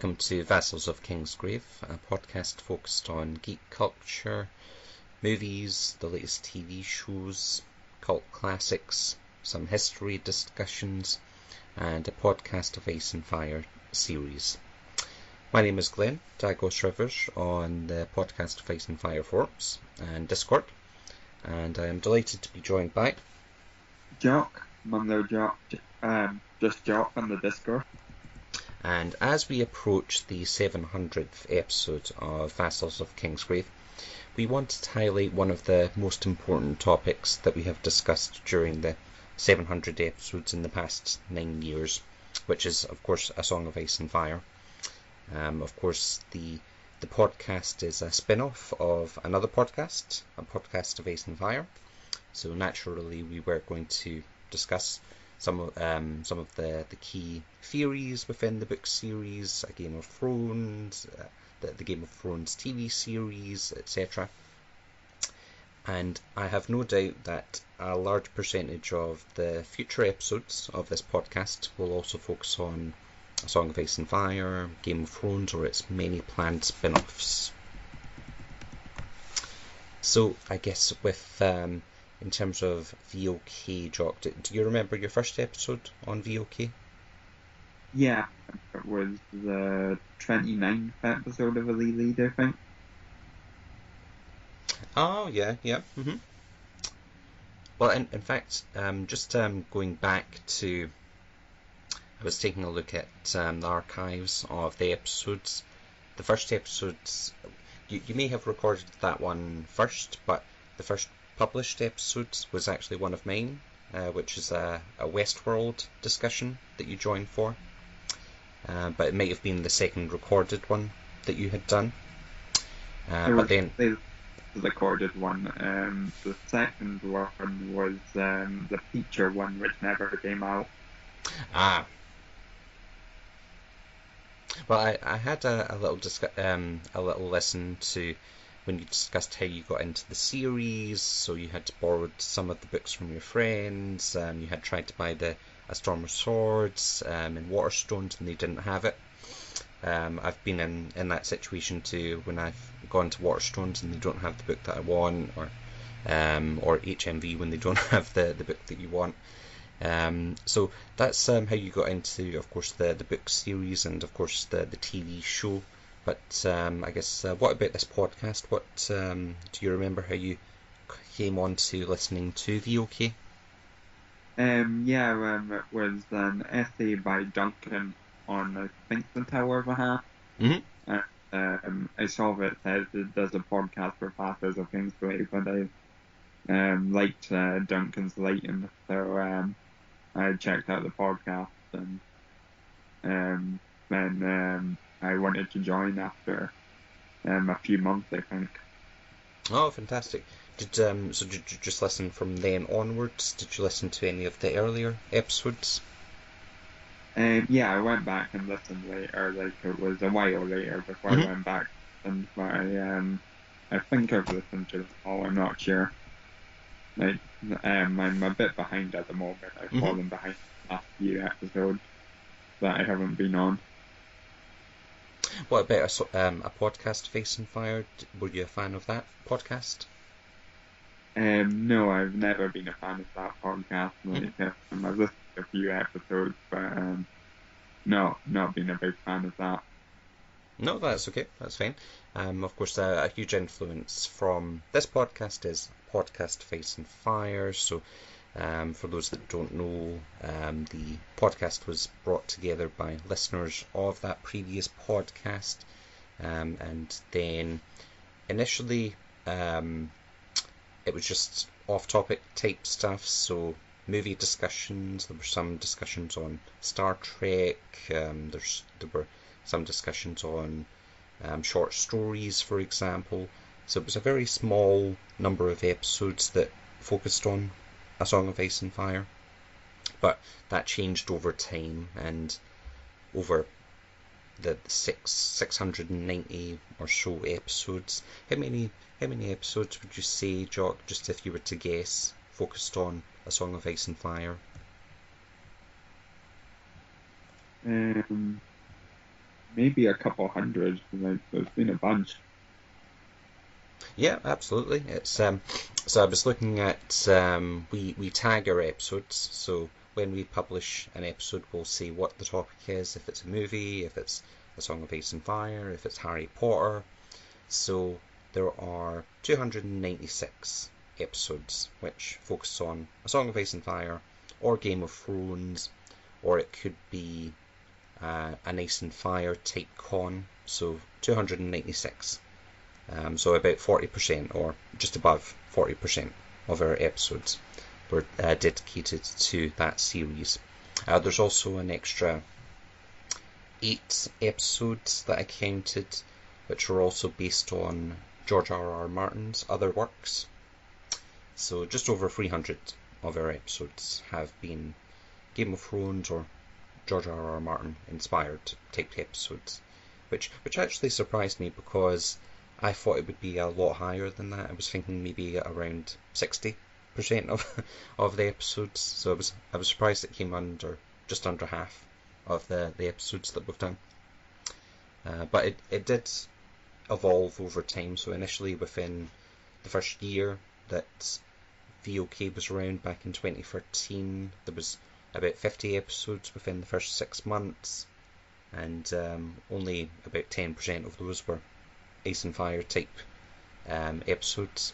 Welcome to Vassals of Kingsgrave, a podcast focused on geek culture, movies, the latest TV shows, cult classics, some history discussions, and a podcast of Ice and Fire series. My name is Glen, Dagos Rivers, on the podcast of Ice and Fire forums and Discord, and I am delighted to be joined by Jock, Mundo Jock, just Jock on the Discord. And as we approach the 700th episode of Vassals of Kingsgrave, we wanted to highlight one of the most important topics that we have discussed during the 700 episodes in the past 9 years, which is, of course, A Song of Ice and Fire. Of course, the podcast is a spin-off of another podcast, a podcast of Ice and Fire. So naturally, we were going to discuss some of the key theories within the book series, Game of Thrones, the Game of Thrones TV series, etc. And I have no doubt that a large percentage of the future episodes of this podcast will also focus on A Song of Ice and Fire, Game of Thrones, or its many planned spin-offs. So I guess with in terms of VOK, Jock, do you remember your first episode on VOK? Yeah, it was the 29th episode of Elite Lead, I think. Oh, yeah. Mm-hmm. Well, in fact, just going back to, I was taking a look at the archives of the episodes. The first episodes, you may have recorded that one first, but the first published episode was actually one of mine, which is a Westworld discussion that you joined for. But it might have been the second recorded one that you had done. But then the recorded one. The second one was the feature one, which never came out. Ah. Well, I had a little listen to when you discussed how you got into the series. So you had borrowed some of the books from your friends. You had tried to buy the A Storm of Swords in Waterstones, and they didn't have it. I've been in that situation too, when I've gone to Waterstones and they don't have the book that I want, or HMV when they don't have the book that you want. So that's how you got into, of course, the book series and, of course, the TV show. But I guess, what about this podcast? What do you remember how you came on to listening to VOK? It was an essay by Duncan on, I think, the Tower of a Hat. Mm-hmm. I saw that it says it does a podcast for Vassals of Kingsgrave, but I liked Duncan's writing, so I checked out the podcast, and then I wanted to join after a few months, I think. Oh, fantastic! Did you just listen from then onwards? Did you listen to any of the earlier episodes? Yeah, I went back and listened later. Like, it was a while later before I went back, and I think I've listened to them all. I'm not sure. Like, I'm a bit behind at the moment. I've fallen behind the last few episodes that I haven't been on. What about a podcast, Face and Fire? Were you a fan of that podcast? No, I've never been a fan of that podcast. Like, I've listened to a few episodes, but not been a big fan of that. No, that's okay. That's fine. Of course, a huge influence from this podcast is podcast Face and Fire. So, for those that don't know, the podcast was brought together by listeners of that previous podcast, and then initially it was just off-topic type stuff. So movie discussions. There were some discussions on Star Trek. There were some discussions on short stories, for example. So it was a very small number of episodes that focused on A Song of Ice and Fire. But that changed over time, and over the 690 or so episodes. How many episodes would you say, Jock, just if you were to guess, focused on A Song of Ice and Fire? maybe a couple hundred. Like, there's been a bunch. Yeah, absolutely. It's so I was looking at we tag our episodes. So when we publish an episode, we'll say what the topic is. If it's a movie, if it's A Song of Ice and Fire, if it's Harry Potter. So there are 296 episodes which focus on A Song of Ice and Fire or Game of Thrones, or it could be an Ice and Fire type con. So 296. So about 40% or just above 40% of our episodes were dedicated to that series. There's also an extra 8 episodes that I counted, which were also based on George R.R. Martin's other works. So just over 300 of our episodes have been Game of Thrones or George R.R. Martin inspired type episodes, which actually surprised me because I thought it would be a lot higher than that. I was thinking maybe around 60% of the episodes. So I was surprised it came just under half of the episodes that we've done. But it did evolve over time. So initially within the first year that VOK was around back in 2013, there was about 50 episodes within the first 6 months, and only about 10% of those were Ice and Fire type episodes.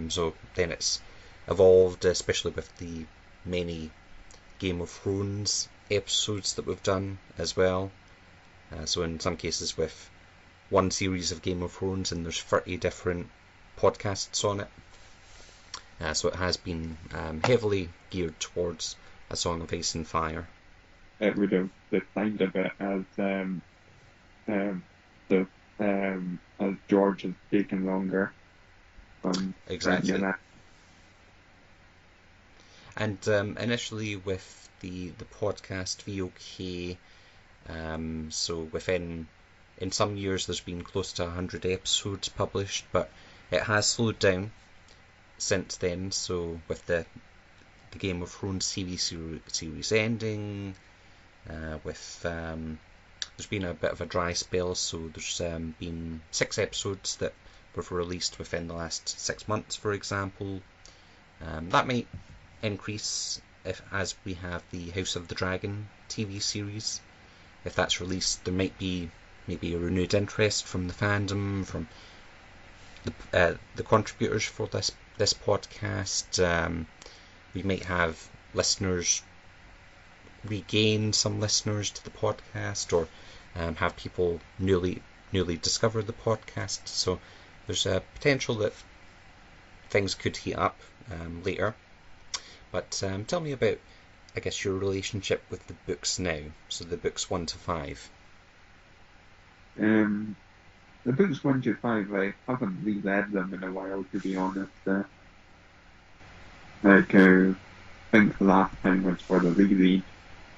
So then it's evolved, especially with the many Game of Thrones episodes that we've done as well. So in some cases with one series of Game of Thrones and there's 30 different podcasts on it. So it has been heavily geared towards A Song of Ice and Fire. It would have defined a bit as the as George has taken longer from Exactly. that. And initially with the podcast VOK, so in some years there's been close to 100 episodes published, but it has slowed down since then. So with the Game of Thrones series ending, there's been a bit of a dry spell, so there's been 6 episodes that were released within the last 6 months, for example. That might increase as we have the House of the Dragon TV series. If that's released, there might be maybe a renewed interest from the fandom, from the contributors for this podcast. We might have listeners regain some listeners to the podcast, or have people newly discover the podcast. So there's a potential that things could heat up later. But tell me about, I guess, your relationship with the books now. So the books 1 to 5. The books 1 to 5, I haven't reread them in a while, to be honest. I think the last time was for the reread.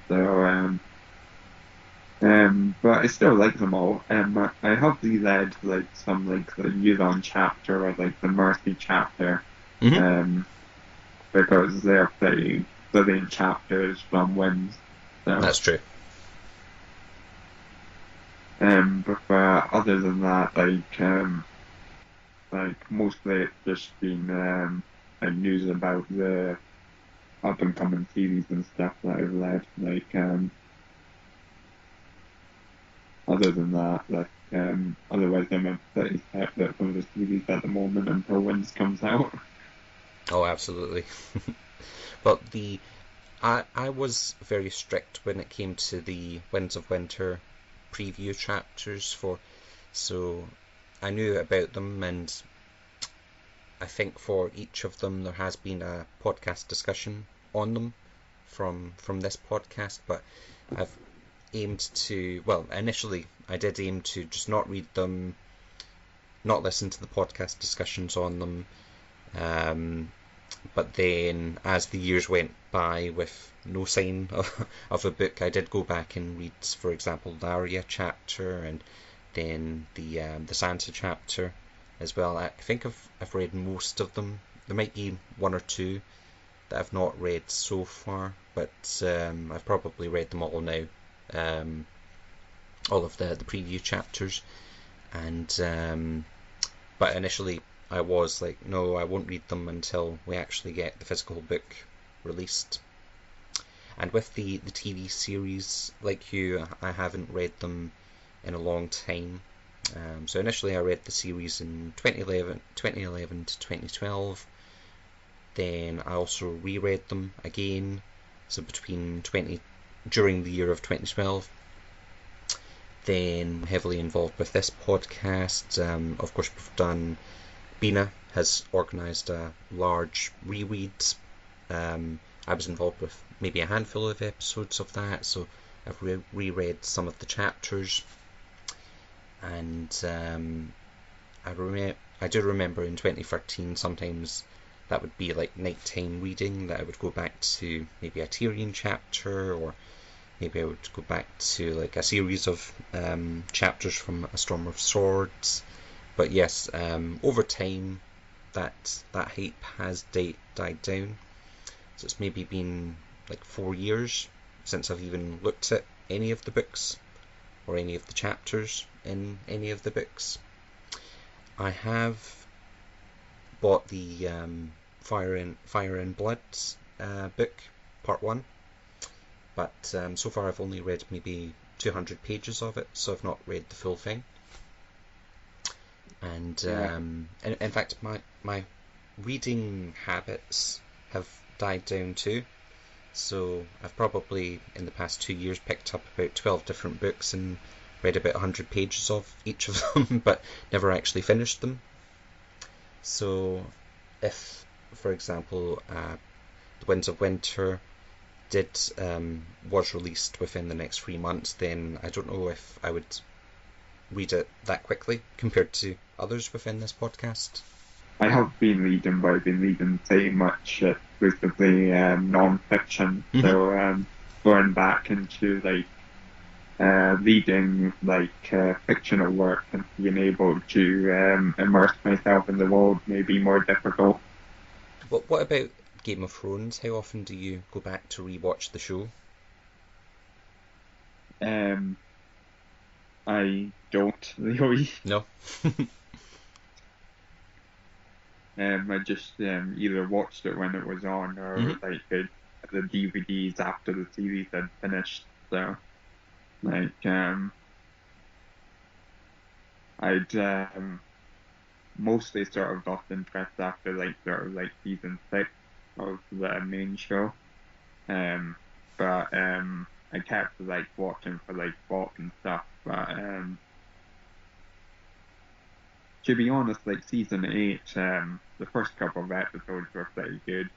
So, but I still like them all. I have reread some the Euron chapter or the Mercy chapter, Mm-hmm. Because they're pretty brilliant chapters from Winds. So, That's true. but other than that, mostly it's just been news about the up and coming series and stuff that I've read. Other than that, otherwise I'm pretty separate from the series at the moment until Winds comes out. Oh, absolutely. But I was very strict when it came to the Winds of Winter preview chapters so I knew about them, and I think for each of them there has been a podcast discussion on them from this podcast, but I've aimed to, well, initially I did aim to just not read them, not listen to the podcast discussions on them, but then as the years went by with no sign of a book, I did go back and read, for example, the Arya chapter, and then the Sansa chapter as well. I think I've read most of them. There might be 1 or 2 that I've not read so far, but I've probably read them all now. all of the preview chapters, and but initially I was like, no, I won't read them until we actually get the physical book released. And with the TV series, like you, I haven't read them in a long time. So initially I read the series in 2011 to 2012. Then I also reread them again, so during the year of 2012. Then heavily involved with this podcast. Of course, we've done. Bina has organised a large reread. I was involved with maybe a handful of episodes of that, so I've reread some of the chapters, and I do remember in 2013 sometimes that would be like nighttime reading, that I would go back to maybe a Tyrion chapter, or maybe I would go back to like a series of chapters from A Storm of Swords. But yes, over time that hype has died down. So it's maybe been like 4 years since I've even looked at any of the books or any of the chapters in any of the books. I have bought the Fire and Blood book, part 1, but so far I've only read maybe 200 pages of it, so I've not read the full thing. And in fact, my reading habits have died down too. So I've probably in the past 2 years picked up about 12 different books and read about 100 pages of each of them, but never actually finished them. So if, for example, The Winds of Winter was released within the next 3 months, then I don't know if I would read it that quickly compared to others within this podcast. I have been reading, but I've been reading so much exclusively non-fiction. Mm-hmm. So going back into like reading like fictional work and being able to immerse myself in the world may be more difficult. Well, what about Game of Thrones? How often do you go back to rewatch the show? I don't really. No. I just either watched it when it was on, or like the DVDs after the series had finished. So, like, I'd mostly sort of lost interest after like sort of like season 6 of the main show. But I kept like watching for like Bob and stuff. But to be honest, like season 8, the first couple of episodes were pretty good.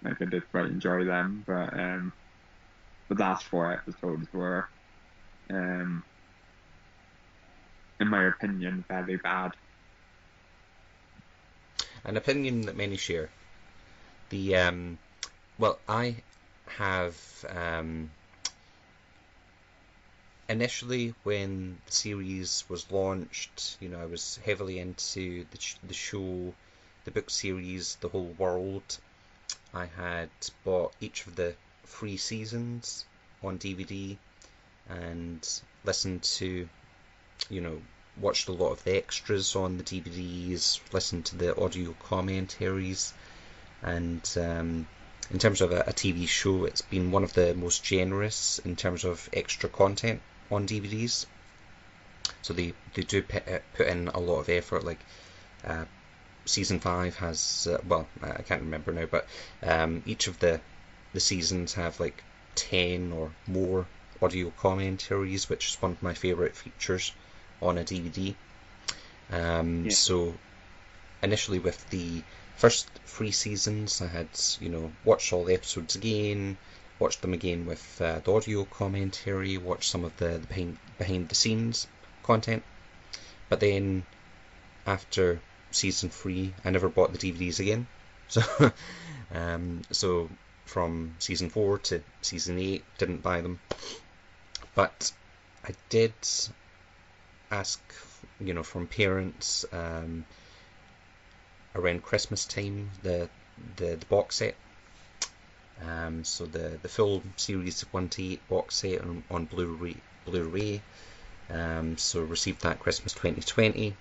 Like I did quite enjoy them, but the last 4 episodes were, in my opinion, very bad. An opinion that many share. Well, I have initially when the series was launched, I was heavily into the show, the book series, the whole world. I had bought each of the 3 seasons on DVD and listened to, watched a lot of the extras on the DVDs, listened to the audio commentaries, and in terms of a TV show, it's been one of the most generous in terms of extra content on DVDs. So they do put in a lot of effort. Like season 5 has, I can't remember now, but each of the seasons have like 10 or more audio commentaries, which is one of my favourite features on a DVD. So initially with the first 3 seasons, I had watched all the episodes again, watched them again with the audio commentary, watched some of the behind the scenes content. But then after season 3, I never bought the DVDs again. So so from season 4 to season 8, didn't buy them. But I did ask, from parents around Christmas time, the box set. So the full series 1 to 8 box set on Blu-ray, So received that Christmas 2020.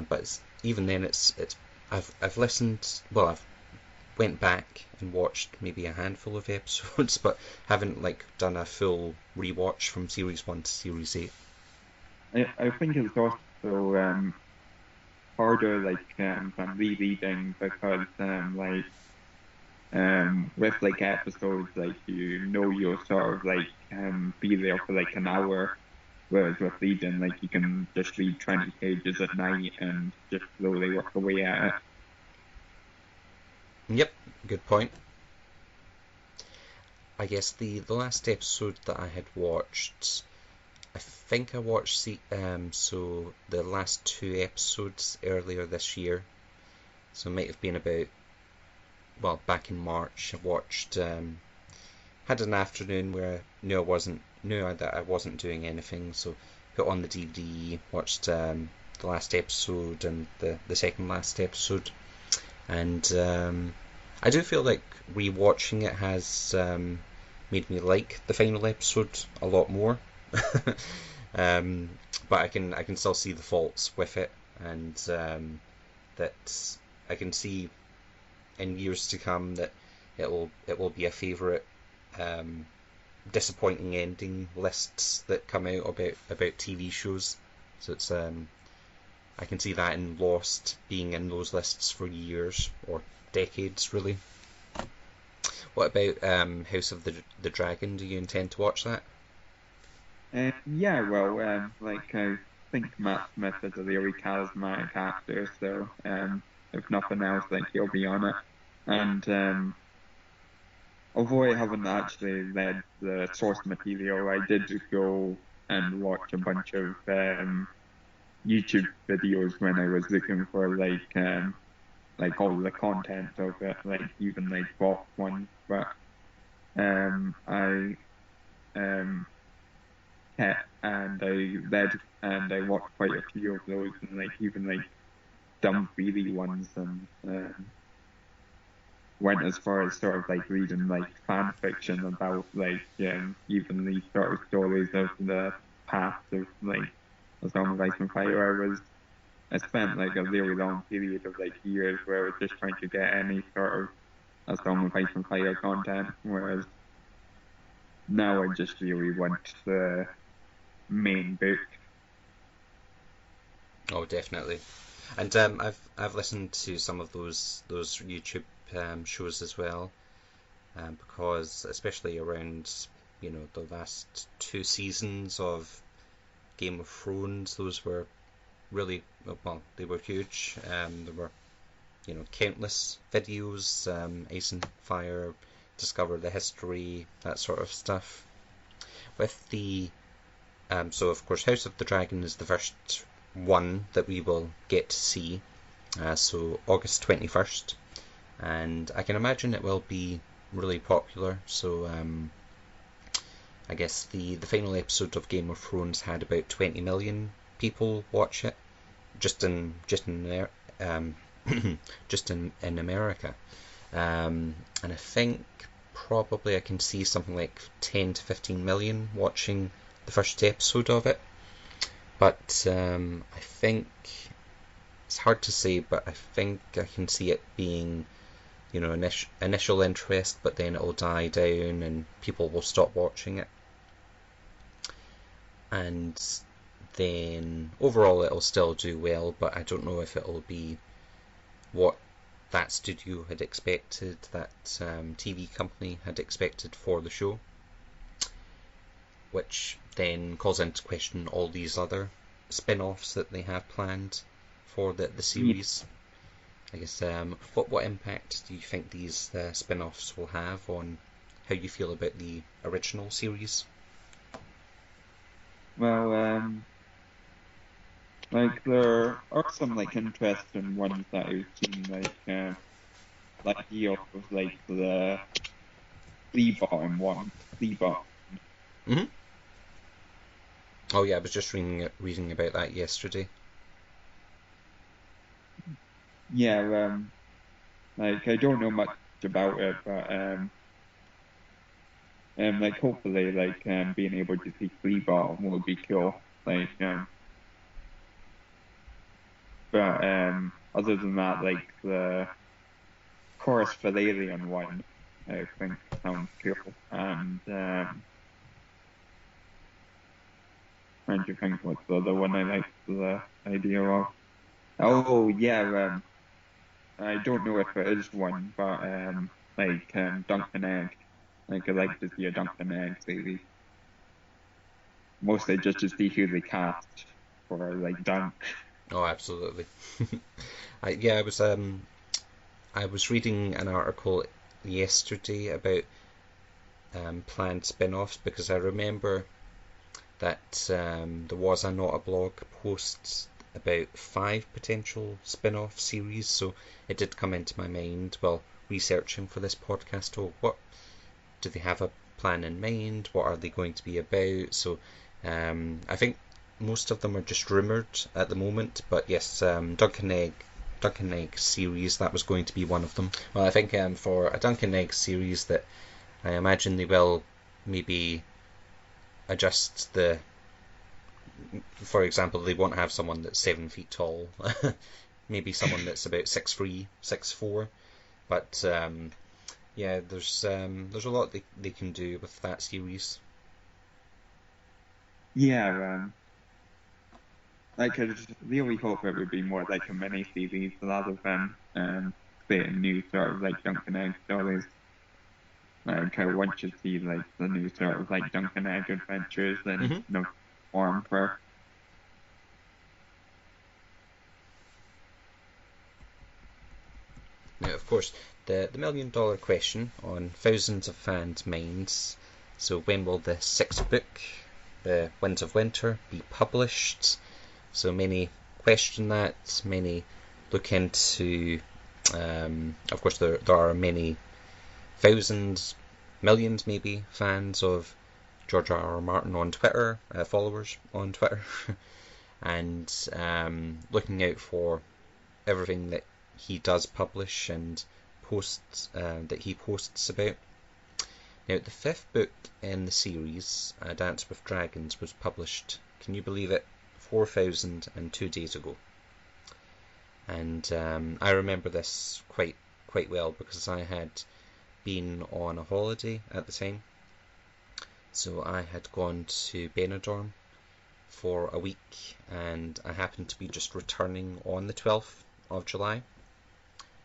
But even then, I've listened. Well, I've went back and watched maybe a handful of episodes, but haven't like done a full rewatch from series 1 to series 8. I think it's also harder than rereading because with like episodes you'll sort of be there for like an hour, whereas with reading you can just read 20 pages at night and just slowly work away at it. Yep, good point. I guess the last episode that I had watched, I think I watched so the last 2 episodes earlier this year. So it might have been about, well, back in March. I watched, had an afternoon where I knew that I wasn't doing anything, so put on the DVD, watched the last episode and the second last episode, and I do feel like rewatching it has made me like the final episode a lot more. But I can still see the faults with it, and that I can see in years to come that it will be a favourite disappointing ending lists that come out about TV shows. So it's I can see that in Lost being in those lists for years or decades, really. What about House of the Dragon? Do you intend to watch that? Yeah, well, I think Matt Smith is a really charismatic actor, so if nothing else, he'll be on it. And although I haven't actually read the source material, I did go and watch a bunch of YouTube videos when I was looking for all the content of it, even box ones. But I and I read and I watched quite a few of those, and even dumb freebie ones, and went as far as sort of reading fan fiction about even these sort of stories of the past of A Song of Ice and Fire. I spent a really long period of years where I was just trying to get any sort of A Song of Ice and Fire content, whereas now I just really want the main book. Oh, definitely. And I've listened to some of those YouTube shows as well, because especially around the last 2 seasons of Game of Thrones, those were really, well, they were huge. There were countless videos, Ice and Fire, discover the history, that sort of stuff. With the so of course House of the Dragon is the first one that we will get to see. So August 21st, and I can imagine it will be really popular. So I guess the final episode of Game of Thrones had about 20 million people watch it, just in just in America, and I think probably I can see something like 10 to 15 million watching the first episode of it. But I think it's hard to say, but I think I can see it being initial interest, but then it'll die down and people will stop watching it. And then overall it'll still do well, but I don't know if it'll be what that studio had expected, that TV company had expected for the show, which then calls into question all these other spin-offs that they have planned for the series. I guess what impact do you think these spin-offs will have on how you feel about the original series? Well, there are some interesting ones that I've seen, the of the flea bottom one, flea bottom. Mm-hmm. Oh yeah, I was just reading about that yesterday. Yeah, I don't know much about it, but like hopefully like being able to see free ball would be cool. Like but other than that, like the chorus for the alien one, I think sounds cool. And trying to think what's the other one I like the idea of. Oh yeah, I don't know if it is one, but like Dunk and Egg. Like I like to see a Dunk and Egg series. Mostly just to see who they cast for like Dunk. Oh, absolutely. Yeah, I was reading an article yesterday about planned spin-offs because I remember that there was a Not a Blog post about 5 potential spin-off series, so it did come into my mind while researching for this podcast. Oh, what do they have a plan in mind? What are they going to be about? So I think most of them are just rumoured at the moment, but yes, Dunk and Egg series, that was going to be one of them. Well, I think for a Dunk and Egg series, that I imagine they will maybe adjust for example, they won't have someone that's 7 feet tall. Maybe someone that's about 6'3", 6'4". But yeah, there's a lot they can do with that series. Yeah, like I just really hope it would be more like a mini series rather than creating new sort of like Dunk and Egg stories. Like I want to see like the new sort of like Dunk and Egg adventures and Mm-hmm. no form for. Now, of course, the $1 million question on thousands of fans' minds. So, when will the 6th book, The Winds of Winter, be published? So many question that. Many look into. Of course, there are many thousands, millions maybe fans of George R. Martin on Twitter, followers on Twitter, and looking out for everything that he does publish and posts that he posts about. Now, the 5th book in the series, A Dance with Dragons, was published, can you believe it, 4,002 days ago. And I remember this quite well because I had been on a holiday at the time. So I had gone to Benidorm for a week, and I happened to be just returning on the 12th of July.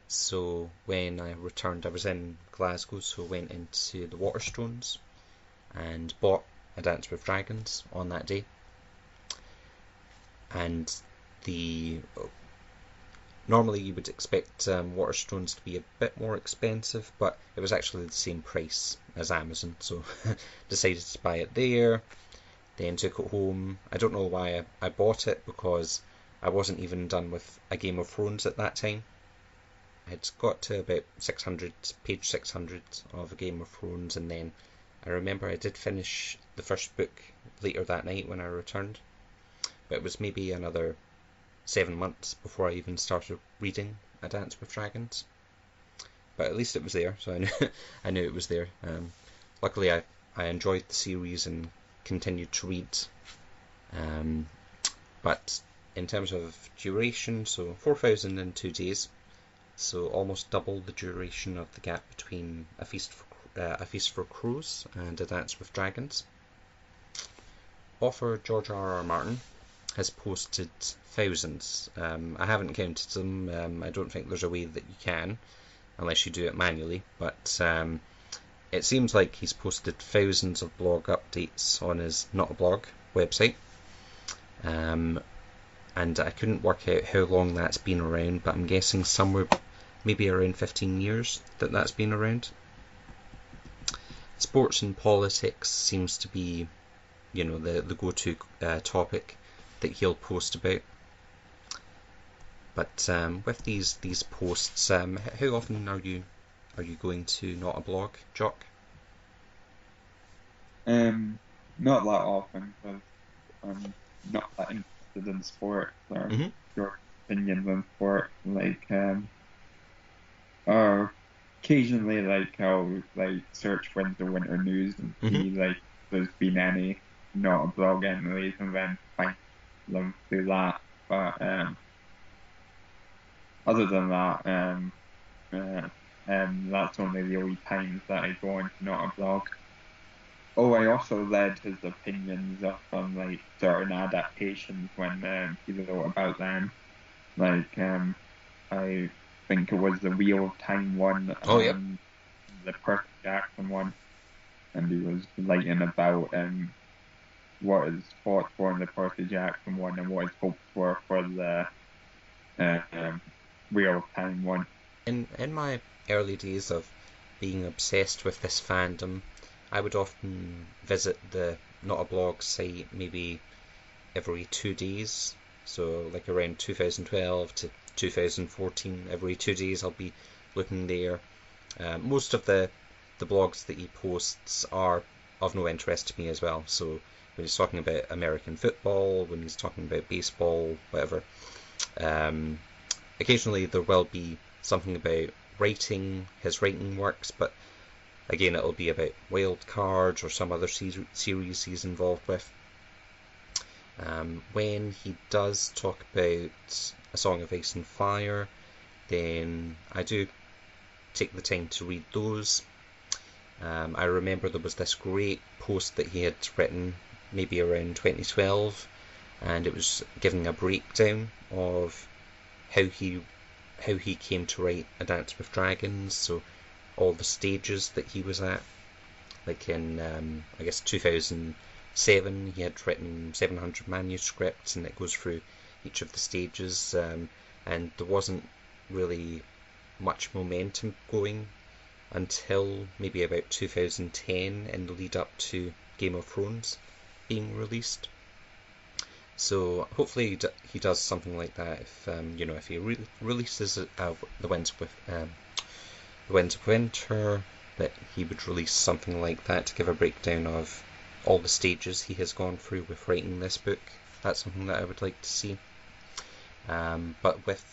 So when I returned, I was in Glasgow, so I went into the Waterstones and bought A Dance with Dragons on that day. And the normally you would expect Waterstones to be a bit more expensive, but it was actually the same price as Amazon, so decided to buy it there, then took it home. I don't know why I bought it, because I wasn't even done with A Game of Thrones at that time. I had got to about page 600 of A Game of Thrones, and then I remember I did finish the first book later that night when I returned, but it was maybe another 7 months before I even started reading A Dance with Dragons. But at least it was there, so I knew it was there. Luckily, I enjoyed the series and continued to read. But in terms of duration, so 4,002 days, so almost double the duration of the gap between A Feast for Crows and A Dance with Dragons. Author George R. R. Martin has posted thousands. I haven't counted them. I don't think there's a way that you can, unless you do it manually. But it seems like he's posted thousands of blog updates on his Not a Blog website. And I couldn't work out how long that's been around, but I'm guessing somewhere maybe around 15 years that's been around. Sports and politics seems to be, the go-to topic that he'll post about. But with these posts, how often are you going to Not a Blog, Jock? Not that often because I'm not that interested in sport or Mm-hmm. your opinions on sport. Like, or occasionally, like, I'll like search winter news and see like there's been any not a blog entries, and then find them through that. But other than that, that's only the only times that I go into not a blog. Oh, I also read his opinions on like certain adaptations when he wrote about them. Like, I think it was the Wheel of Time one Oh, yep. and the Percy Jackson one, and he was writing about what his thoughts were in the Percy Jackson one and what his hopes were for the Wheel of Time one. In my early days of being obsessed with this fandom, I would often visit the Not a Blog site maybe every 2 days. So like around 2012 to 2014, every 2 days I'll be looking there. Most of the blogs that he posts are of no interest to me as well. So when he's talking about American football, when he's talking about baseball, whatever, occasionally there will be something about writing, his writing works, but again it'll be about wild cards or some other series he's involved with. When he does talk about A Song of Ice and Fire, then I do take the time to read those. I remember there was this great post that he had written maybe around 2012, and it was giving a breakdown of how he came to write A Dance with Dragons, so all the stages that he was at. Like in I guess 2007 he had written 700 manuscripts, and it goes through each of the stages, and there wasn't really much momentum going until maybe about 2010 in the lead up to Game of Thrones being released. So hopefully he does something like that. If if he releases the Winds of Winter, that he would release something like that to give a breakdown of all the stages he has gone through with writing this book. That's something that I would like to see. But with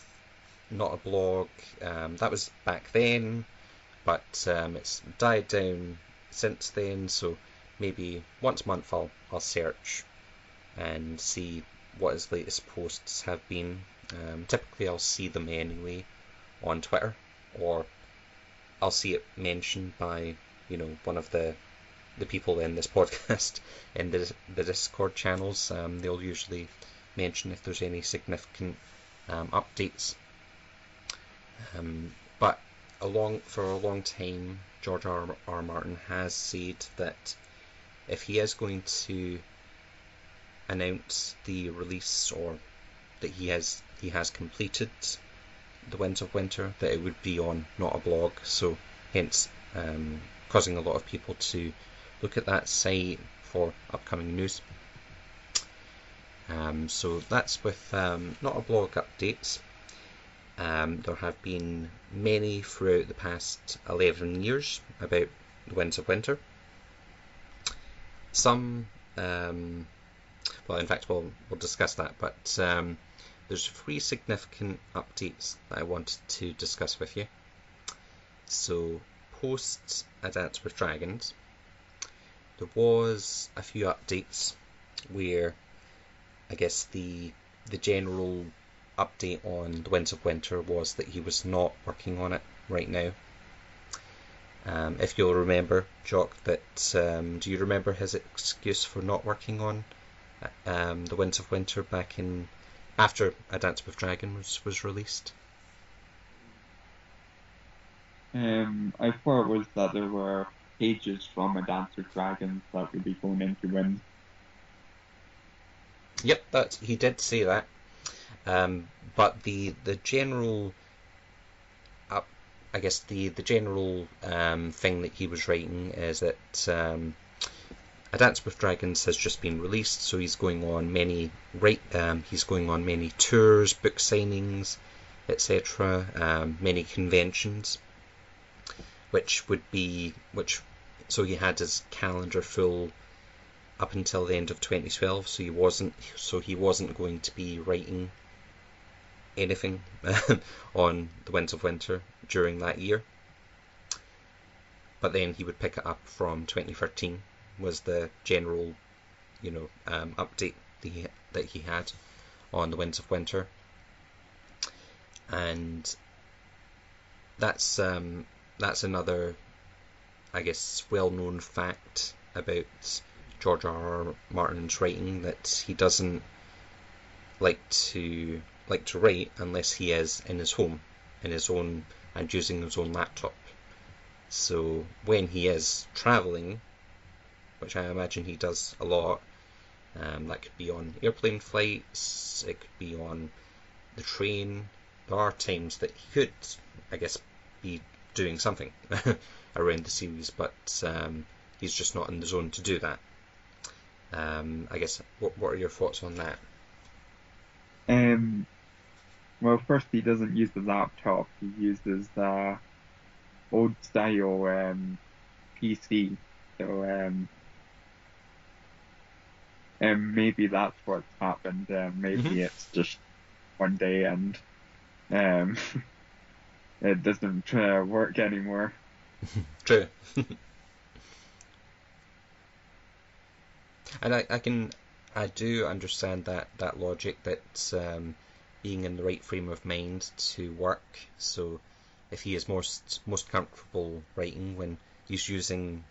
Not a Blog, that was back then, but it's died down since then. So maybe once a month I'll search and see what his latest posts have been. Typically I'll see them anyway on Twitter, or I'll see it mentioned by one of the people in this podcast in the Discord channels. They'll usually mention if there's any significant updates. But for a long time, George R. Martin has said that if he is going to announce the release, or that he has completed the Winds of Winter, that it would be on Not a Blog. So hence causing a lot of people to look at that site for upcoming news. So that's with Not a Blog updates. There have been many throughout the past 11 years about the Winds of Winter. Some, well, in fact, we'll discuss that, but there's 3 significant updates that I wanted to discuss with you. So, post A Dance with Dragons, there was a few updates where I guess the general update on the Winds of Winter was that he was not working on it right now. If you'll remember, Jock, that do you remember his excuse for not working on the Winds of Winter back in after A Dance with Dragons was released? I thought it was that there were pages from A Dance with Dragons that would be going into Winds. Yep, he did say that. But the general, I guess the general thing that he was writing is that A Dance with Dragons has just been released, so he's going on many tours, book signings, etc., many conventions, so he had his calendar full up until the end of 2012, so he wasn't going to be writing anything on the Winds of Winter during that year. but then he would pick it up from 2013 was the general, update that he had on the Winds of Winter, and that's another, I guess, well-known fact about George R.R. Martin's writing, that he doesn't like to write unless he is in his home, in his own, and using his own laptop. So when he is travelling, which I imagine he does a lot, that could be on airplane flights, it could be on the train. There are times that he could, I guess, be doing something around the series, but he's just not in the zone to do that. I guess, what are your thoughts on that? Well, first, he doesn't use the laptop. He uses the old style PC. So maybe that's what's happened. Maybe it's just one day and it doesn't work anymore. True. And I do understand that logic, that being in the right frame of mind to work. So if he is most comfortable writing when he's using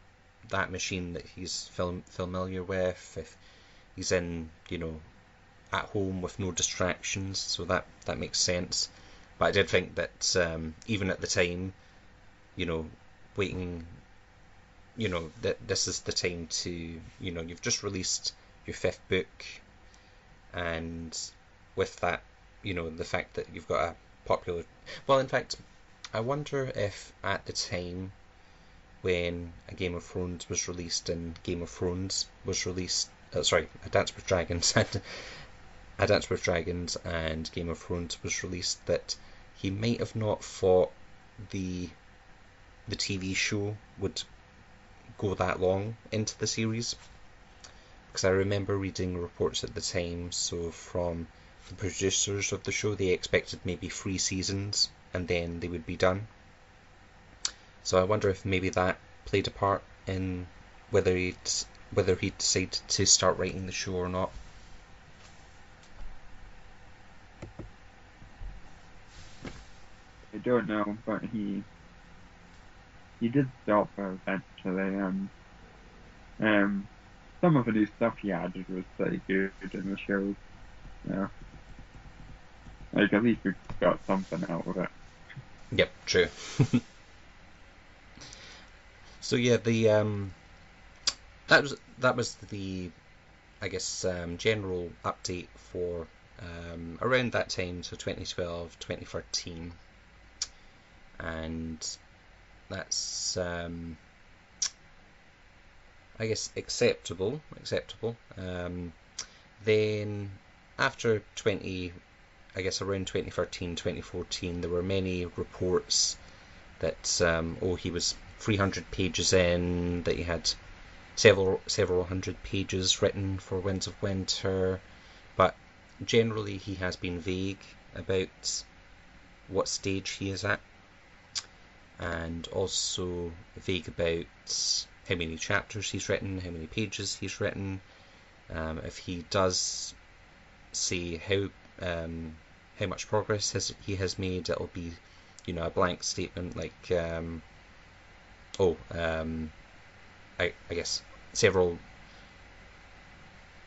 that machine that he's familiar with, if he's in, at home with no distractions, so that makes sense. But I did think that even at the time, waiting, that this is the time to, you've just released your 5th book, and with that, the fact that you've got a popular... Well, in fact, I wonder if at the time when A Game of Thrones was released and Game of Thrones was released... A Dance with Dragons... A Dance with Dragons and Game of Thrones was released, that he might have not thought the TV show would go that long into the series, because I remember reading reports at the time, so from the producers of the show, they expected maybe 3 seasons and then they would be done. So I wonder if maybe that played a part in whether he'd decided to start writing the show or not. I don't know, but he did stop eventually. Some of the new stuff he added was pretty good in the show. Yeah, like at least we got something out of it. Yep, true. So yeah, the that was the, I guess, general update for around that time, so 2012, 2013, and that's I guess acceptable. Then after I guess around 2013, 2014, there were many reports that he was 300 pages in, that he had several hundred pages written for Winds of Winter, but generally he has been vague about what stage he is at, and also vague about how many chapters he's written, how many pages he's written. If he does say how much progress he has made, it'll be, a blank statement like, I guess several.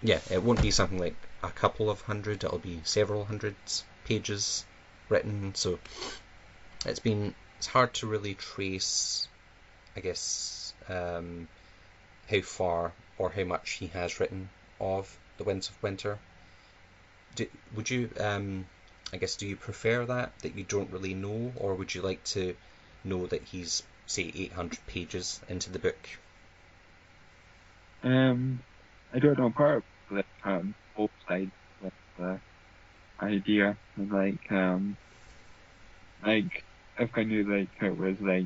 Yeah, it won't be something like a couple of hundred. It'll be several hundreds pages written. So it's hard to really trace, I guess, how far or how much he has written of the Winds of Winter. Would you, I guess, do you prefer that you don't really know, or would you like to know that he's, say, 800 pages into the book? I don't know, part of it, both sides of the idea, like if I knew like it was like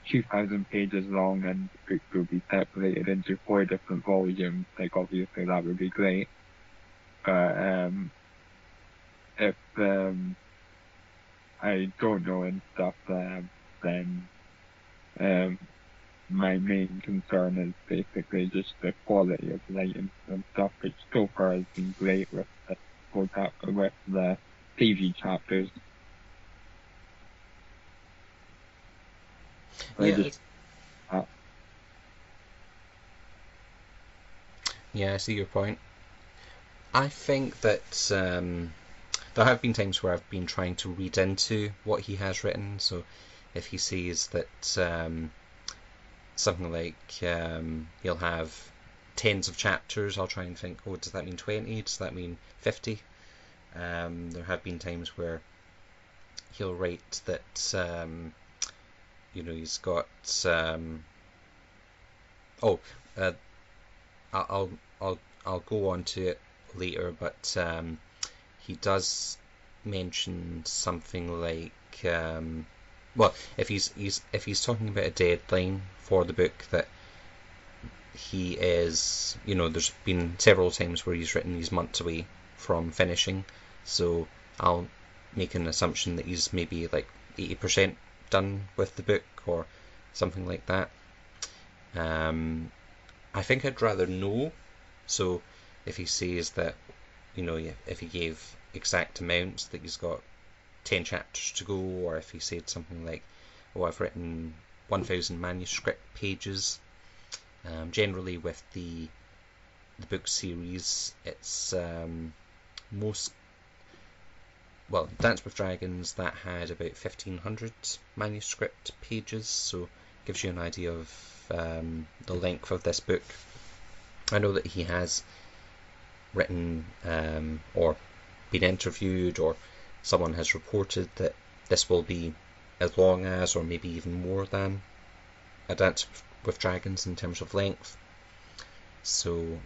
2,000 pages long and the book would be separated into 4 different volumes, like obviously that would be great. But if I don't know and stuff, then my main concern is basically just the quality of writing and stuff, which so far has been great with the TV chapters. Yeah, I see your point. I think that there have been times where I've been trying to read into what he has written. So if he says that something like he'll have tens of chapters, I'll try and think, oh, does that mean 20? Does that mean 50? There have been times where he'll write that he's got I'll go on to it later, but he does mention something like if he's talking about a deadline for the book, that he is, there's been several times where he's written he's months away from finishing, so I'll make an assumption that he's maybe like 80% done with the book or something like that. I think I'd rather know. So if he says that, if he gave exact amounts, that he's got 10 chapters to go, or if he said something like, oh, I've written 1,000 manuscript pages. Generally with the book series, it's Dance with Dragons, that had about 1,500 manuscript pages, so gives you an idea of the length of this book. I know that he has written or been interviewed, or someone has reported that this will be as long as, or maybe even more than, A Dance with Dragons in terms of length. So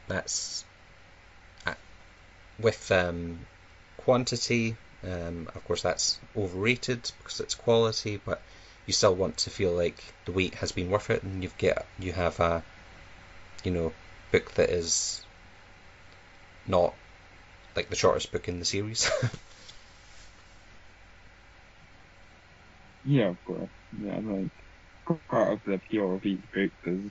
that's with quantity. Of course, that's overrated because it's quality, but you still want to feel like the wait has been worth it, and you have a book that is not like the shortest book in the series. Yeah, of course. Yeah, like part of the appeal of each book is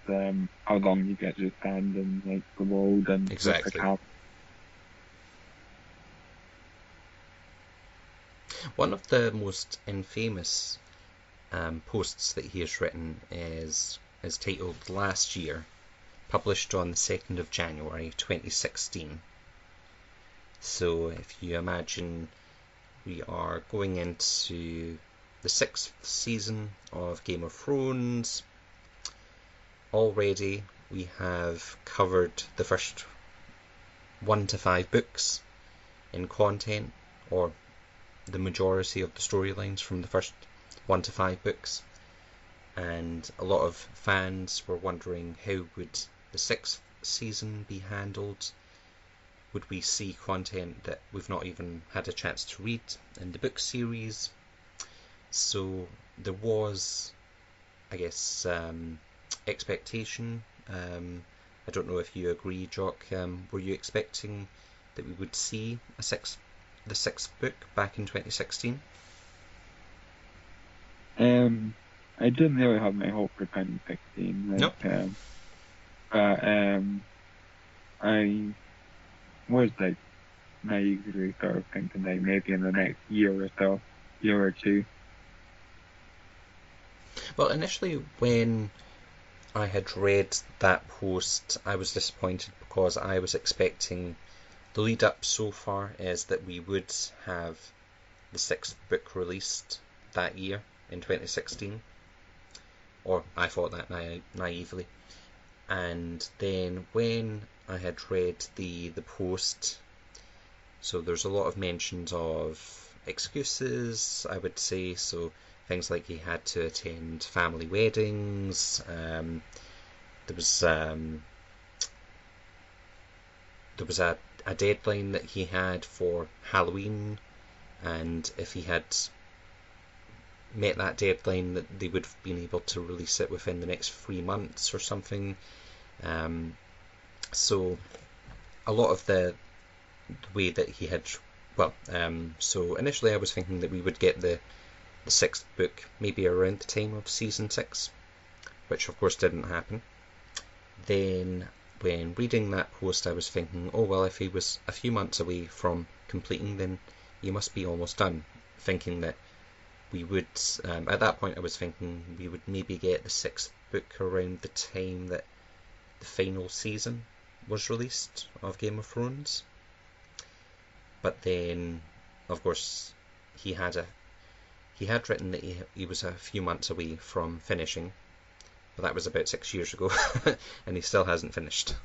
how long you get to stand in like the world and exactly. With the cap. One of the most infamous posts that he has written is titled "Last Year," published on the 2nd of January 2016. So if you imagine, we are going into the 6th season of Game of Thrones. Already we have covered the first 1 to 5 books in content, or the majority of the storylines from the first 1 to 5 books, and a lot of fans were wondering how would the 6th season be handled. Would we see content that we've not even had a chance to read in the book series? So there was, I guess, expectation. I don't know if you agree, Jock. Were you expecting that we would see the 6th book back in 2016? I didn't really have my hope for 2016. No. I was like naively sort of thinking like maybe in the next year or two. Well, initially when I had read that post, I was disappointed because I was expecting the lead up so far is that we would have the 6th book released that year in 2016, or I thought that naively. And then when I had read the post, so there's a lot of mentions of excuses, I would say. So things like he had to attend family weddings. There was a deadline that he had for Halloween, and if he had met that deadline, that they would have been able to release it within the next 3 months or something. So a lot of the way that he had, so initially I was thinking that we would get the 6th book maybe around the time of season 6, which of course didn't happen. Then when reading that post, I was thinking, oh well, if he was a few months away from completing, then he must be almost done. Thinking that we would, at that point I was thinking we would maybe get the 6th book around the time that the final season was released of Game of Thrones. But then, of course, he had written that he was a few months away from finishing, but that was about 6 years ago, and he still hasn't finished.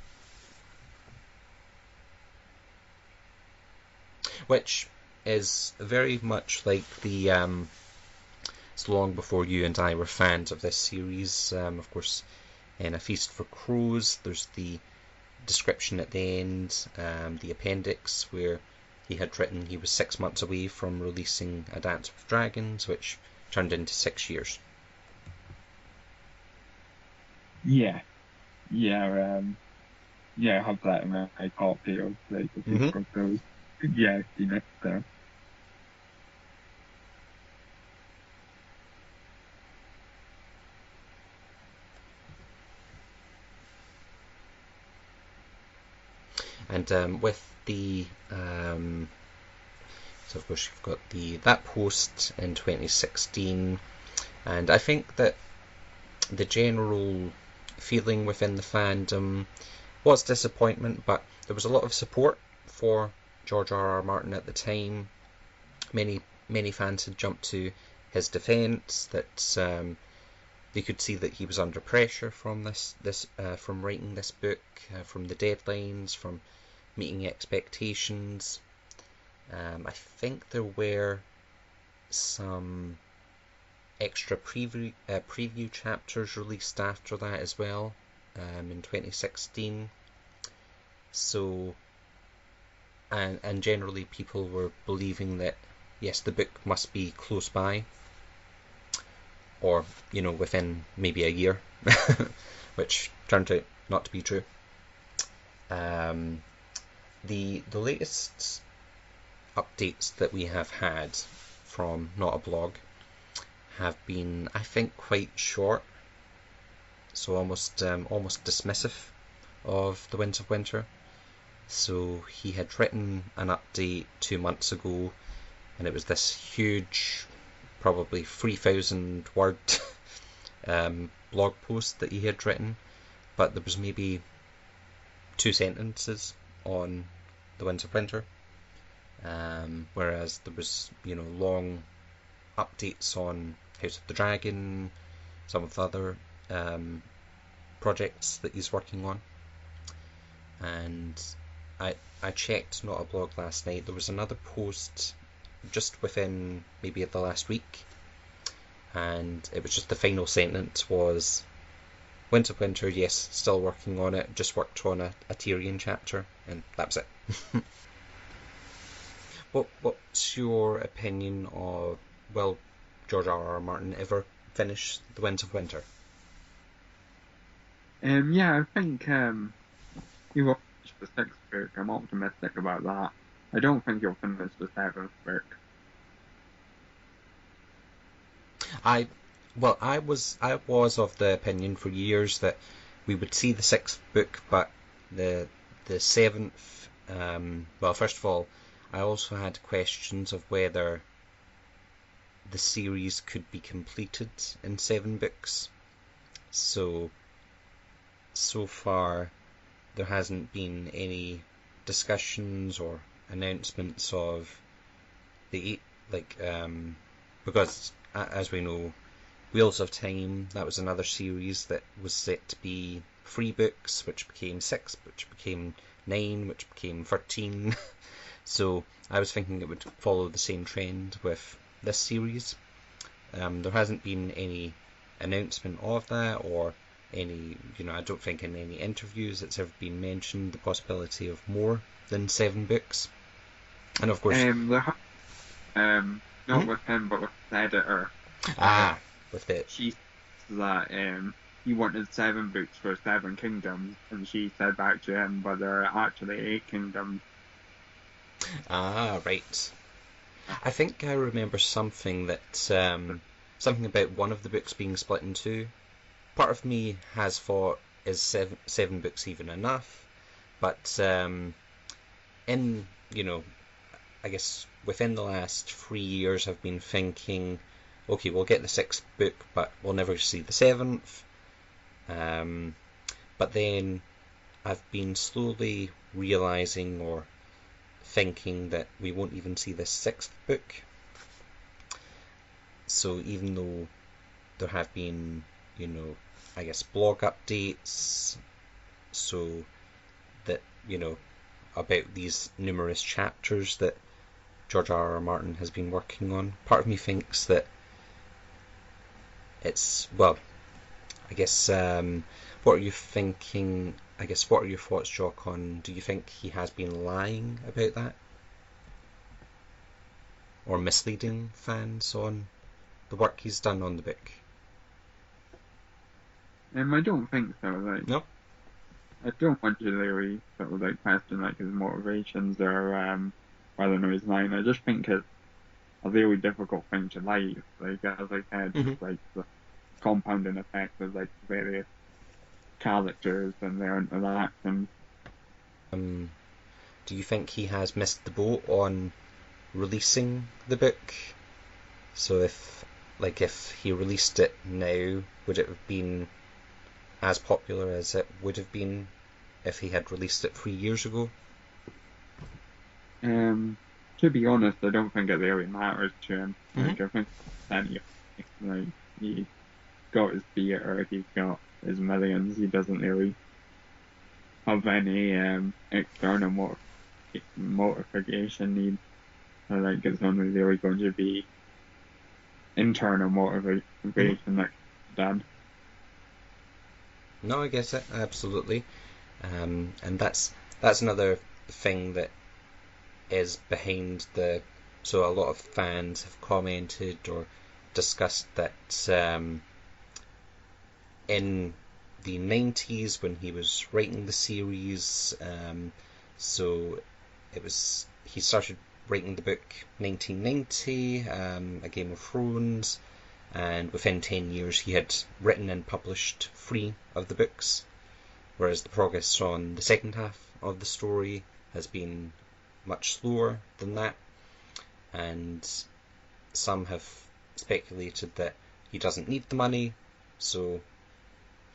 Which is very much like the so long before you and I were fans of this series. Of course, in A Feast for Crows, there's the description at the end, the appendix, where he had written he was 6 months away from releasing A Dance with Dragons, which turned into 6 years. Yeah, I have that in my copy of the Feast for Crows. Yeah, you know, so. And with the so of course you've got that post in 2016, and I think that the general feeling within the fandom was disappointment, but there was a lot of support for George R.R. Martin at the time. Many fans had jumped to his defence, that they could see that he was under pressure from from writing this book, from the deadlines, from meeting expectations. I think there were some extra preview chapters released after that as well, in 2016. So, and generally people were believing that yes, the book must be close by, or within maybe a year, which turned out not to be true. The latest updates that we have had from Not a Blog have been, I think, quite short, so almost dismissive of The Winds of Winter. So he had written an update 2 months ago, and it was this huge, probably 3,000 word blog post that he had written, but there was maybe 2 sentences on The Winds of Winter, whereas there was long updates on House of the Dragon, some of the other projects that he's working on. And I checked Not a Blog last night. There was another post just within maybe the last week, and it was just the final sentence was, Winds of Winter, yes, still working on it, just worked on a Tyrion chapter, and that was it. What's your opinion of, will George R.R. Martin ever finish The Winds of Winter? Yeah, I think he will finish the 6th book. I'm optimistic about that. I don't think he'll finish the 7th book. I was of the opinion for years that we would see the 6th book, but the 7th. Well, first of all, I also had questions of whether the series could be completed in 7 books. So far, there hasn't been any discussions or announcements of the because as we know, Wheels of Time, that was another series that was set to be 3 books, which became 6, which became 9, which became 13. So I was thinking it would follow the same trend with this series. There hasn't been any announcement of that, or any, I don't think in any interviews it's ever been mentioned the possibility of more than 7 books. And of course, not with him, but with the editor. With it. She said that he wanted 7 books for 7 kingdoms, and she said back to him, but there are actually 8 kingdoms. Right. I think I remember something that something about one of the books being split in 2. part of me has thought, is seven books even enough? But in, I guess within the last 3 years, I've been thinking, okay, we'll get the sixth book, but we'll never see the seventh. But then I've been slowly realizing or thinking that we won't even see the sixth book. So even though there have been, I guess blog updates, so that, about these numerous chapters that George R. R. Martin has been working on, part of me thinks that it's, well, I guess, what are you thinking? I guess, what are your thoughts, Jock, on, do you think he has been lying about that? Or misleading fans on the work he's done on the book? I don't think so. No? I don't want to really sort of question his motivations or whether or not he's lying. I just think it's a really difficult thing to like. As I said, the compounding effect of various characters and their interactions. Do you think he has missed the boat on releasing the book? So if he released it now, would it have been as popular as it would have been if he had released it 3 years ago? To be honest, I don't think it really matters to him. I think he's got his theatre, he's got his millions, he doesn't really have any external motivation need. It's only really going to be internal motivation that's done. No, I get it, absolutely. And that's another thing that is behind so a lot of fans have commented or discussed that in the 90s when he was writing the series, so he started writing the book 1990, A Game of Thrones, and within 10 years he had written and published 3 of the books, whereas the progress on the second half of the story has been much slower than that, and some have speculated that he doesn't need the money, so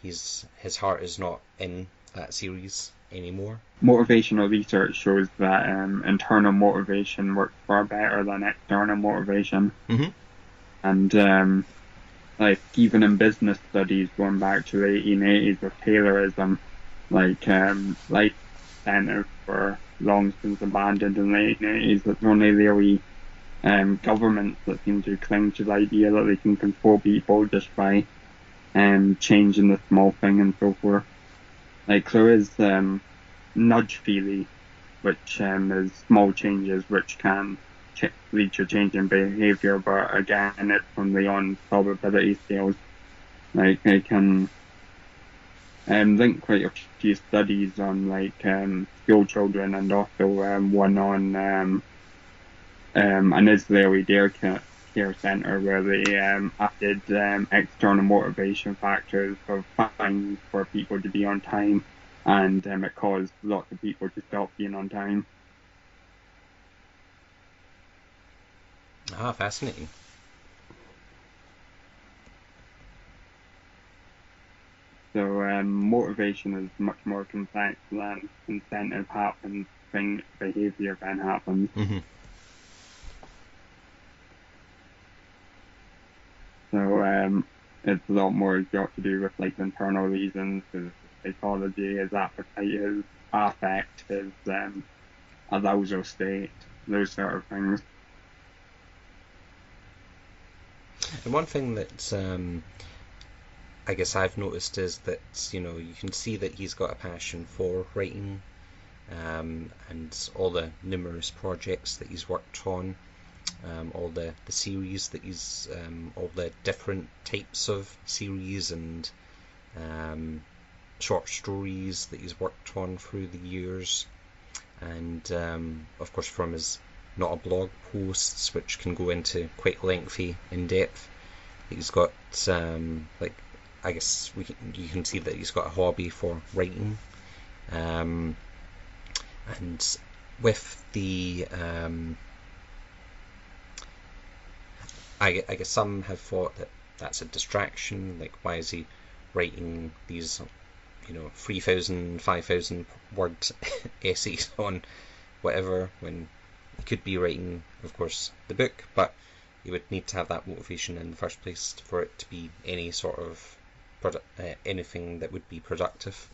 his heart is not in that series anymore. Motivational research shows that internal motivation works far better than external motivation. And even in business studies going back to the 1880s with Taylorism, life centers were long since abandoned in the 1880s. It's only really governments that seem to cling to the idea that they can control people just by changing the small thing and so forth. There is nudge theory, which is small changes which can lead to change in behaviour, but again, it's only on probability scales. I can link quite a few studies on school children, and also one on an Israeli daycare centre where they added external motivation factors of fines for people to be on time, and it caused lots of people to stop being on time. Ah, fascinating. So motivation is much more complex than incentive happens, behaviour then happens. So it's a lot more got to do with internal reasons, his psychology, his appetite, his affect, his arousal state, those sort of things. And one thing that I guess I've noticed is that you can see that he's got a passion for writing, and all the numerous projects that he's worked on, all the series that he's all the different types of series and short stories that he's worked on through the years, and of course from his not a blog posts, which can go into quite lengthy in depth. He's got I guess you can see that he's got a hobby for writing, and with the I guess some have thought that that's a distraction. Like, why is he writing these 3,000, 5,000 word essays on whatever when he could be writing, of course, the book, but you would need to have that motivation in the first place for it to be any sort of anything that would be productive.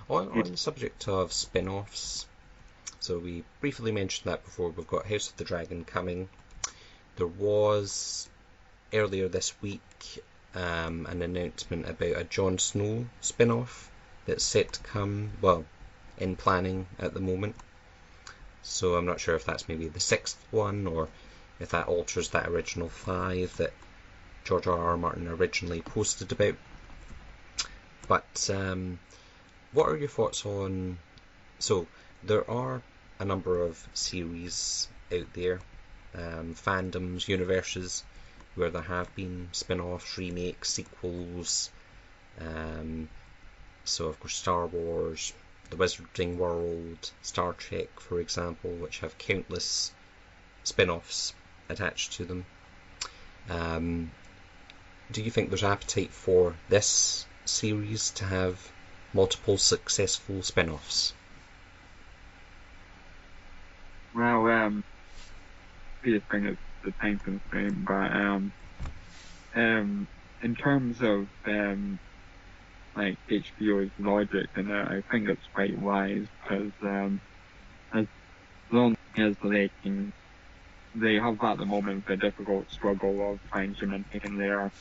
On the subject of spin-offs, so we briefly mentioned that before. We've got House of the Dragon coming. There was earlier this week an announcement about a Jon Snow spin-off that's set to come, well, in planning at the moment. So I'm not sure if that's maybe the 6th one, or if that alters that original 5 that George R.R. Martin originally posted about. But what are your thoughts on... So there are a number of series out there, fandoms, universes, where there have been spin-offs, remakes, sequels. So of course Star Wars, the Wizarding World, Star Trek, for example, which have countless spin-offs attached to them. Do you think there's appetite for this series to have multiple successful spin-offs? Well, the thing is the time constraint, but in terms of like HBO's logic in it, I think it's quite wise, because as long as they have at the moment the difficult struggle of trying to maintain their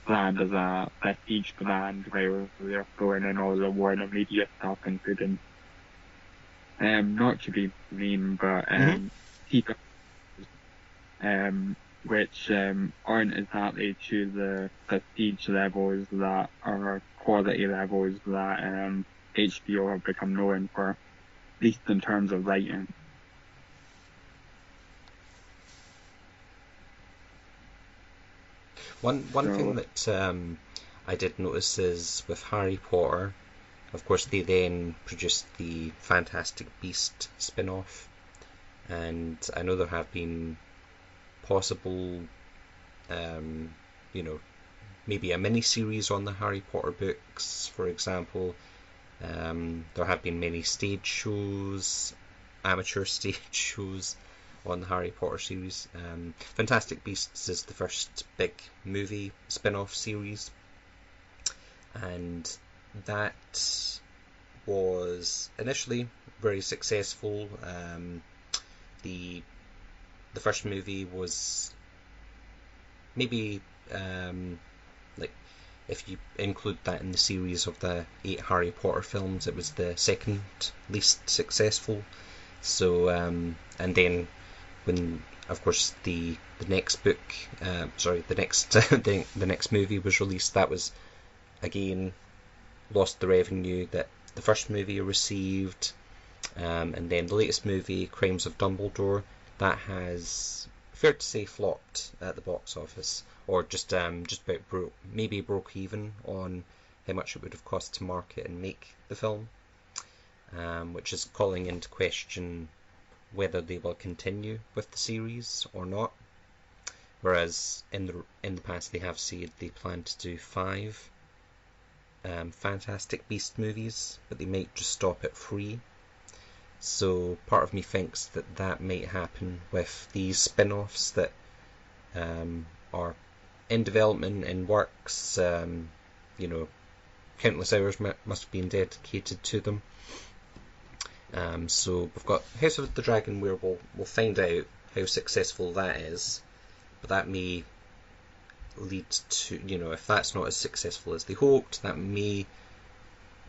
brand as a prestige brand, where they're throwing in all the Warner Media stuff, including not to be mean, but TV, which aren't exactly to the prestige levels that are quality levels that HBO have become known for, at least in terms of writing. One thing that I did notice is with Harry Potter, of course, they then produced the Fantastic Beast spin-off, and I know there have been possible, maybe a mini-series on the Harry Potter books, for example. There have been many stage shows, amateur stage shows on the Harry Potter series. Fantastic Beasts is the first big movie spin-off series, and that was initially very successful. The first movie was maybe like, if you include that in the series of the 8 Harry Potter films, it was the second least successful. So and then when, of course, the next book, the next movie was released, that was again lost the revenue that the first movie received, and then the latest movie, Crimes of Dumbledore, that has, fair to say, flopped at the box office, or just about broke even on how much it would have cost to market and make the film, which is calling into question whether they will continue with the series or not. Whereas in the past they have said they plan to do 5 Fantastic Beast movies, but they might just stop at 3. So part of me thinks that might happen with these spin-offs that are in development, in works. Countless hours must have been dedicated to them. So we've got House of the Dragon, where we'll find out how successful that is, but that may lead to, if that's not as successful as they hoped, that may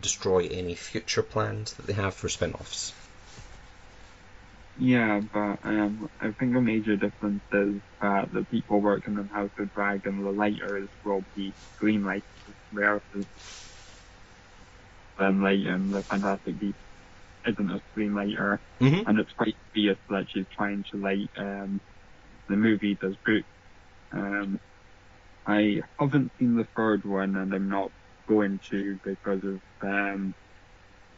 destroy any future plans that they have for spin-offs. Yeah, but I think a major difference is that the people working on House of Dragon, the writers, will be greenlighted, whereas the Fantastic Beasts isn't a screenwriter, and it's quite obvious that she's trying to write the movies as books, I haven't seen the third one, and I'm not going to because of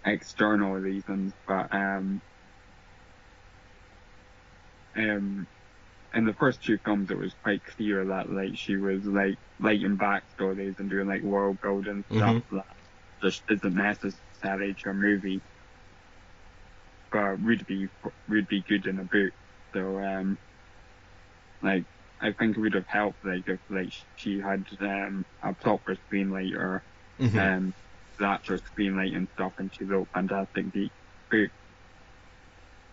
external reasons. But in the first two films, it was quite clear that like she was like writing backstories and doing like world building stuff that just isn't necessary to a movie, but would be good in a book. So like I think it would have helped like if like she had a proper screenwriter the actor screenwriting stuff, and she wrote fantastic book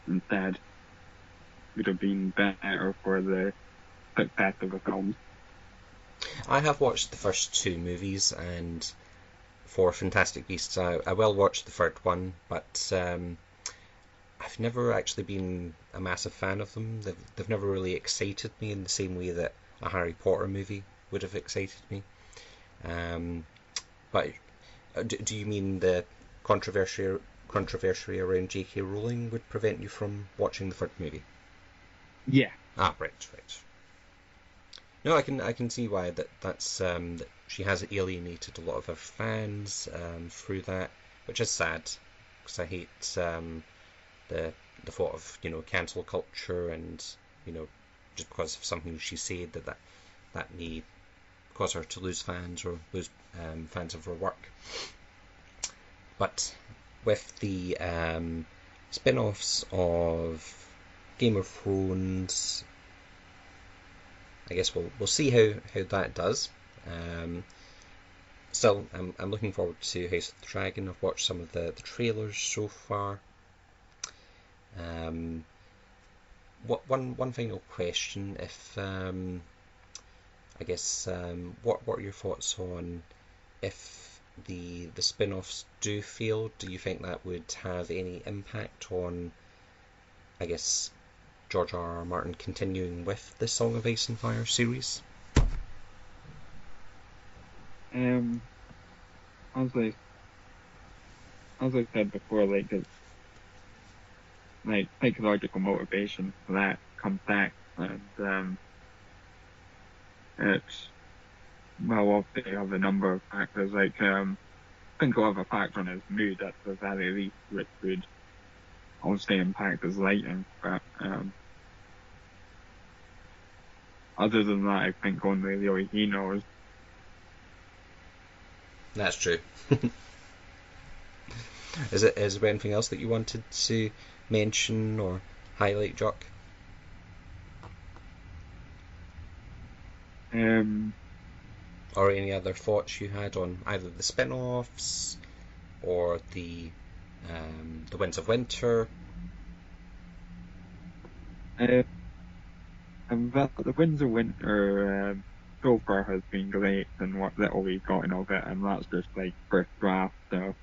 instead. Would have been better for the success of the film. I have watched the first two movies, and for Fantastic Beasts, I will watch the third one, but I've never actually been a massive fan of them. They've never really excited me in the same way that a Harry Potter movie would have excited me. But do you mean the controversy around J.K. Rowling would prevent you from watching the third movie? Yeah. Ah, right. No, I can see why that's that she has alienated a lot of her fans through that, which is sad, because I hate the thought of cancel culture, and just because of something she said that may cause her to lose fans or lose fans of her work. But with the spin-offs of Game of Thrones, I guess we'll see how that does. Still, I'm looking forward to House of the Dragon. I've watched some of the trailers so far. One final question, if I guess what are your thoughts on if the spin-offs do fail? Do you think that would have any impact on, I guess, George R.R. Martin continuing with the Song of Ice and Fire series? As I said before, like it's like psychological motivation for that comes back, and it's obviously have a number of factors. Like I think a lot of a factor on his mood at the very least, which would obviously impact his lighting, but other than that, I think only really he knows. That's true. Is there anything else that you wanted to mention or highlight, Jock? Or any other thoughts you had on either the spin-offs or the Winds of Winter? The Winds of Winter so far has been great, and what little we've gotten of it, and that's just like first draft. So,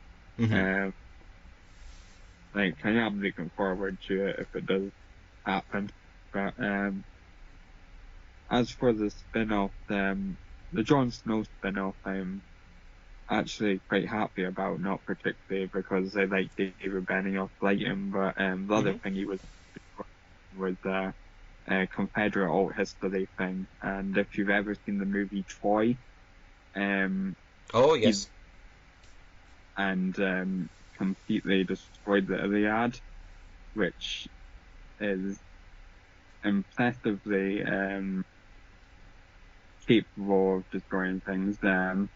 like I am looking forward to it if it does happen. But as for the spin-off, the Jon Snow spin-off, I'm actually quite happy about, not particularly because I like David Benioff writing, but the other thing he was Confederate alt history thing, and if you've ever seen the movie Troy, oh yes, and completely destroyed the Iliad, which is impressively capable of destroying things. So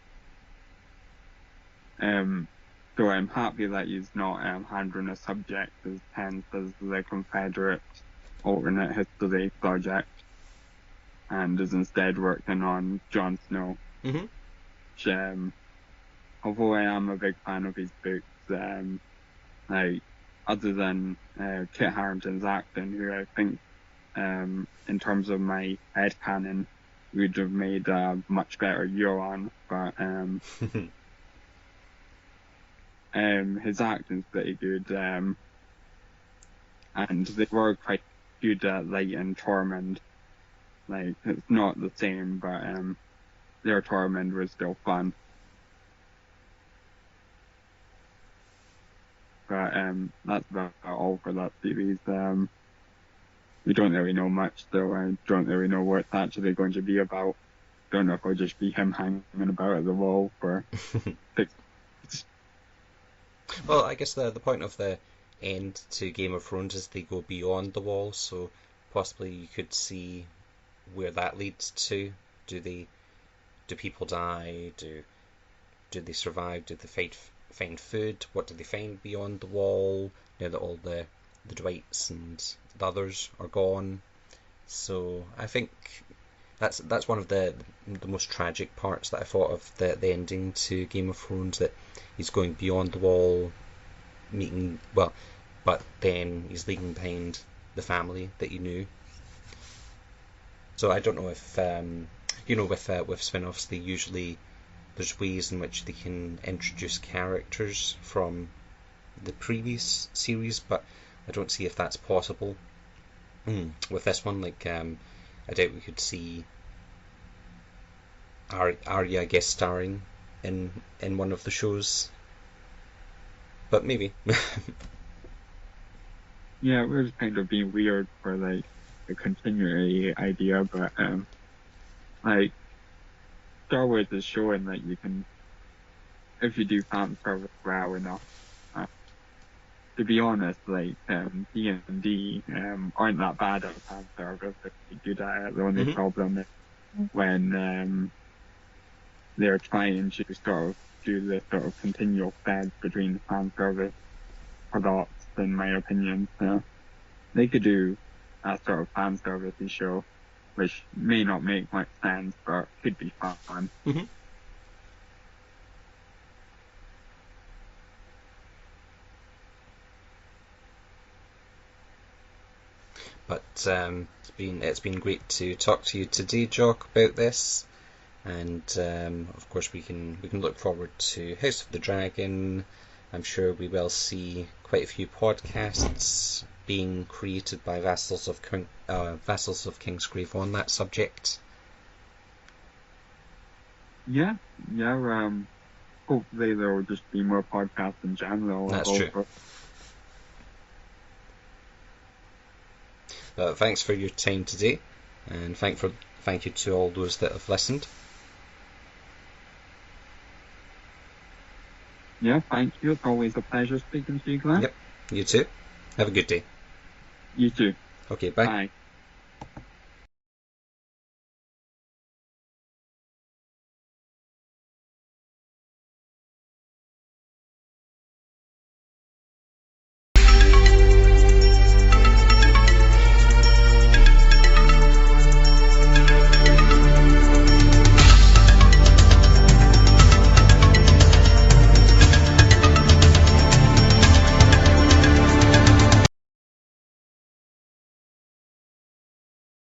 I'm happy that he's not handling a subject as tense as the Confederate alternate history project, and is instead working on Jon Snow. Which, although I am a big fan of his books, like other than Kit Harington's acting, who I think, in terms of my headcanon, would have made a much better Euron, but his acting's pretty good, and they were quite good at lighting Tormund. Like, it's not the same, but their Tormund was still fun. But that's about all for that series. we don't really know much, so I don't really know what it's actually going to be about. Don't know if it'll just be him hanging about at the wall for 6 months. Well, I guess the point of the end to Game of Thrones is they go beyond the wall, so possibly you could see where that leads to. Do people die? Do they survive? Do they find food? What do they find beyond the wall now that all the Dwights and the others are gone? So I think that's one of the most tragic parts that I thought of the ending to Game of Thrones, that he's going beyond the wall, meeting but then he's leaving behind the family that he knew. So I don't know if with spin-offs there's ways in which they can introduce characters from the previous series, but I don't see if that's possible. With this one, I doubt we could see Arya guest starring in one of the shows, but maybe. Yeah, it was kind of being weird for like a continuity idea, but like Star Wars is showing that you can, if you do fan service well enough. To be honest, like D&D aren't that bad at fan service. They're good at it. The only problem is when they're trying to sort of do this sort of continual thread between fan service products, in my opinion. They could do a sort of fan service show, which may not make much sense, but could be fun. But it's been great to talk to you today, Jock, about this, and of course we can look forward to House of the Dragon. I'm sure we will see quite a few podcasts being created by Vassals of Kingsgrave on that subject. Yeah. Hopefully there will just be more podcasts in general. That's true. Thanks for your time today, and thank you to all those that have listened. Yeah, thank you. It's always a pleasure speaking to you, Glenn. Yep, you too. Have a good day. You too. Okay, bye. Bye.